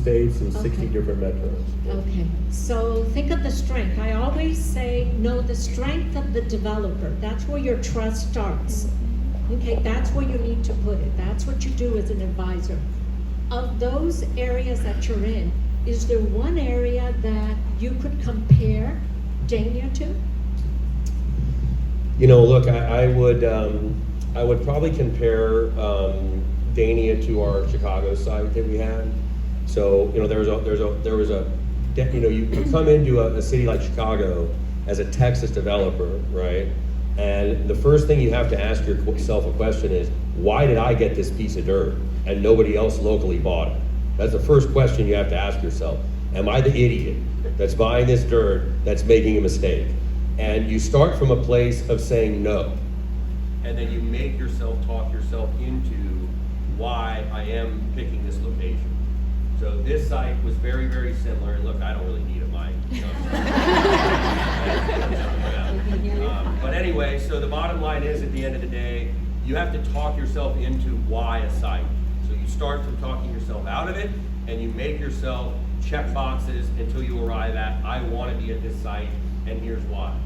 states and 60 Okay. different metros. Okay, so think of the strength. I always say, know the strength of the developer. That's where your trust starts. Okay, that's where you need to put it. That's what you do as an advisor. Of those areas that you're in, is there one area that you could compare Dania to? You know, look, I would probably compare Dania to our Chicago site that we had. So, you know, there was a you know, you come into a city like Chicago as a Texas developer, right? And the first thing you have to ask yourself a question is, why did I get this piece of dirt and nobody else locally bought it? That's the first question you have to ask yourself. Am I the idiot that's buying this dirt that's making a mistake? And you start from a place of saying no. And then you make yourself talk yourself into why I am picking this location. So this site was very, very similar. And look, I don't really need a mic. You know? But anyway, so the bottom line is, at the end of the day, you have to talk yourself into why a site. So you start from talking yourself out of it, and you make yourself check boxes until you arrive at, I want to be at this site, and here's why.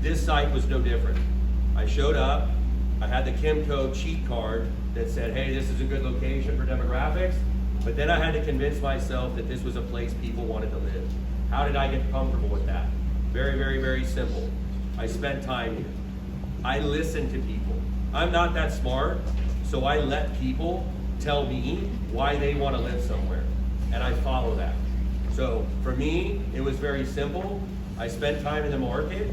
This site was no different. I showed up, I had the Kimco cheat card that said, hey, this is a good location for demographics, but then I had to convince myself that this was a place people wanted to live. How did I get comfortable with that? Very, very, very simple. I spent time here. I listened to people. I'm not that smart, so I let people tell me why they want to live somewhere, and I follow that. So for me, it was very simple. I spent time in the market.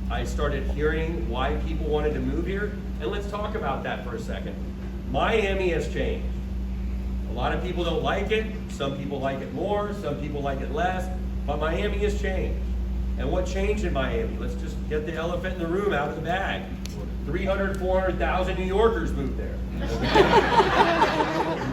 I started hearing why people wanted to move here, and let's talk about that for a second. Miami has changed. A lot of people don't like it. Some people like it more, some people like it less, but Miami has changed. And what changed in Miami? Let's just get the elephant in the room out of the bag. 300, 400,000 New Yorkers moved there.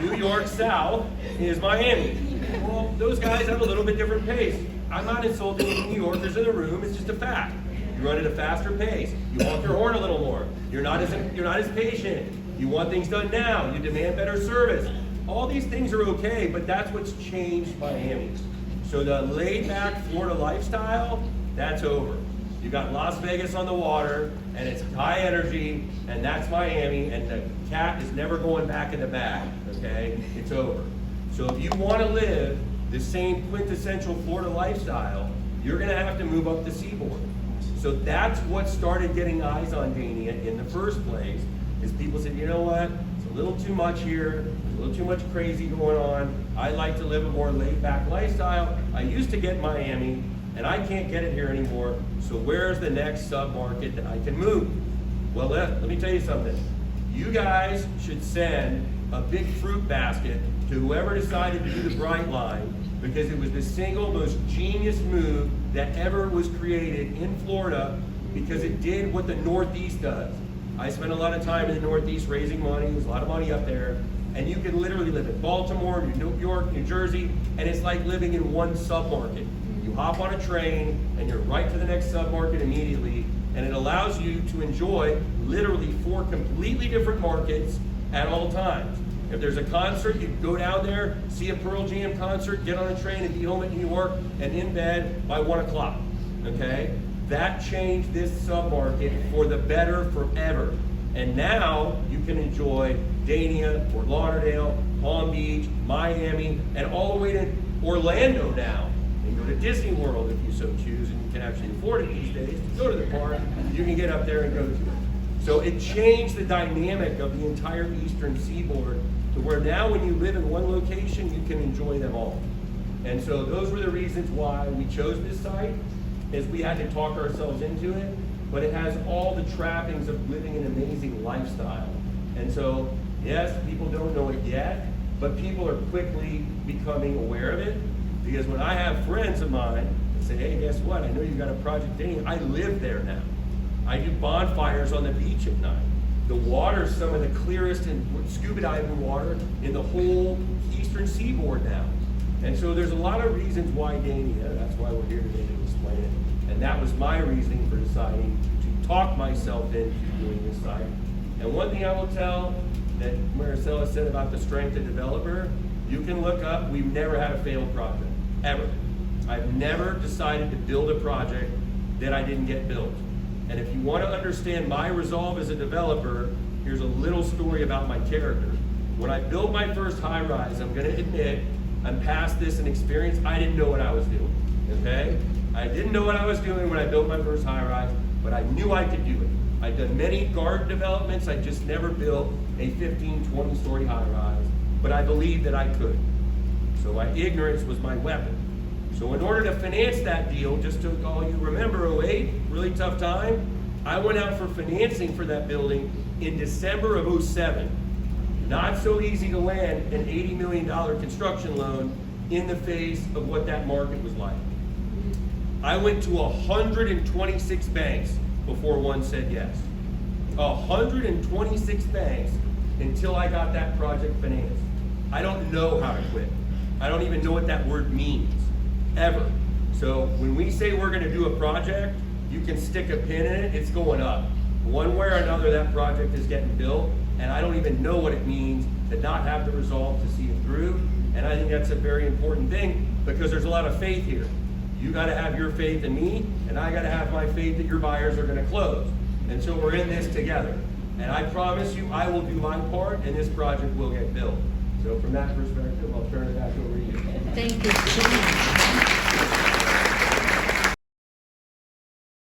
New York South is Miami. Well, those guys have a little bit different pace. I'm not insulting any New Yorkers in the room, it's just a fact. You run at a faster pace. You honk your horn a little more. You're not as patient. You want things done now. You demand better service. All these things are okay, but that's what's changed Miami. So the laid-back Florida lifestyle, that's over. You got Las Vegas on the water, and it's high energy, and that's Miami, and the cat is never going back in the bag, okay? It's over. So if you want to live the same quintessential Florida lifestyle, you're going to have to move up the seaboard. So that's what started getting eyes on Dania in the first place, is people said, you know what, it's a little too much here, a little too much crazy going on. I like to live a more laid-back lifestyle. I used to get Miami, and I can't get it here anymore, so where's the next sub-market that I can move? Well, let me tell you something. You guys should send a big fruit basket to whoever decided to do the Bright Line, because it was the single most genius move that ever was created in Florida, because it did what the Northeast does. I spent a lot of time in the Northeast raising money. There's a lot of money up there. And you can literally live in Baltimore, New York, New Jersey, and it's like living in one sub-market. You hop on a train, and you're right to the next sub-market immediately, and it allows you to enjoy literally 4 completely different markets at all times. If there's a concert, you can go down there, see a Pearl Jam concert, get on a train and be home at New York and in bed by 1 o'clock, okay? That changed this sub-market for the better forever. And now you can enjoy Dania, Fort Lauderdale, Palm Beach, Miami, and all the way to Orlando now. And go to Disney World if you so choose, and you can actually afford it these days. Go to the park, you can get up there and go to it. So it changed the dynamic of the entire eastern seaboard to where now when you live in one location, you can enjoy them all. And so those were the reasons why we chose this site, is we had to talk ourselves into it, but it has all the trappings of living an amazing lifestyle. And so, yes, people don't know it yet, but people are quickly becoming aware of it, because when I have friends of mine that say, hey, guess what, I know you got a project Dania, I live there now. I do bonfires on the beach at night. The water's some of the clearest and scuba diving water in the whole eastern seaboard now. And so there's a lot of reasons why Dania, that's why we're here today to explain it. And that was my reasoning for deciding to talk myself into doing this site. And one thing I will tell that Maricela said about the strength of developer You can look up, we've never had a failed project, ever. I've never decided to build a project that I didn't get built. And if you want to understand my resolve as a developer, here's a little story about my character. When I built my first high-rise, I'm going to admit, I'm past this and experience, I didn't know what I was doing, okay? I didn't know what I was doing when I built my first high-rise, but I knew I could do it. I'd done many garden developments, I just never built a 15, 20-story high-rise, but I believed that I could. So my ignorance was my weapon. So in order to finance that deal, just to all you remember 08, really tough time, I went out for financing for that building in December of 07. Not so easy to land an $80 million construction loan in the face of what that market was like. I went to 126 banks before one said yes. 126 banks until I got that project financed. I don't know how to quit. I don't even know what that word means, ever. So when we say we're gonna do a project, you can stick a pin in it, it's going up. One way or another, that project is getting built, and I don't even know what it means to not have the resolve to see it through. And I think that's a very important thing, because there's a lot of faith here. You gotta have your faith in me, and I gotta have my faith that your buyers are gonna close. And so we're in this together. And I promise you, I will do my part, and this project will get built. So from that perspective, I'll turn it back over to you. Thank you so much.